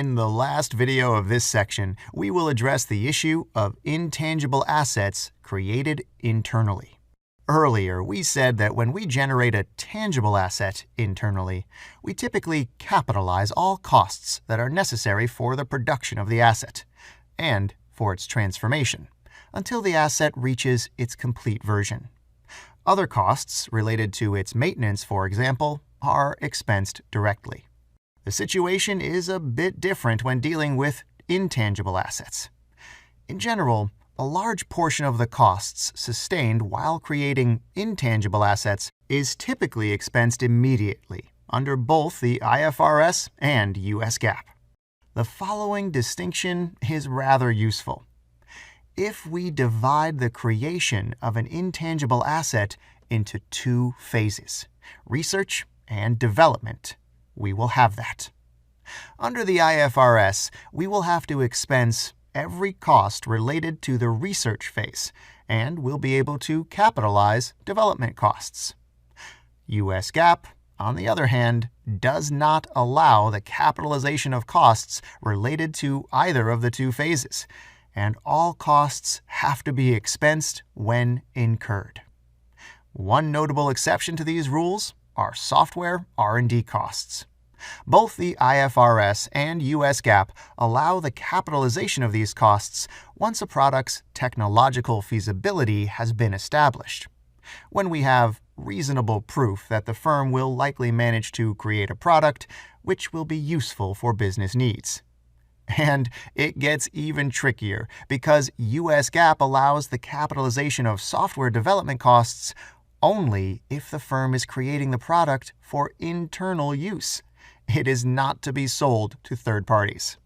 In the last video of this section, we will address the issue of intangible assets created internally. Earlier, we said that when we generate a tangible asset internally, we typically capitalize all costs that are necessary for the production of the asset and for its transformation until the asset reaches its complete version. Other costs related to its maintenance, for example, are expensed directly. The situation is a bit different when dealing with intangible assets. In general, a large portion of the costs sustained while creating intangible assets is typically expensed immediately under both the IFRS and US GAAP. The following distinction is rather useful. If we divide the creation of an intangible asset into two phases, research and development, we will have that. Under the IFRS, we will have to expense every cost related to the research phase, and we'll be able to capitalize development costs. US GAAP, on the other hand, does not allow the capitalization of costs related to either of the two phases, and all costs have to be expensed when incurred. One notable exception to these rules are software R&D costs. Both the IFRS and US GAAP allow the capitalization of these costs once a product's technological feasibility has been established, when we have reasonable proof that the firm will likely manage to create a product which will be useful for business needs. And it gets even trickier because US GAAP allows the capitalization of software development costs only if the firm is creating the product for internal use. It is not to be sold to third parties.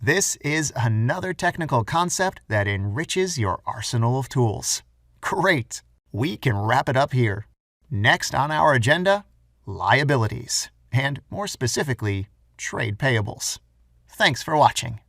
This is another technical concept that enriches your arsenal of tools. Great! We can wrap it up here. Next on our agenda, liabilities, and more specifically, trade payables. Thanks for watching.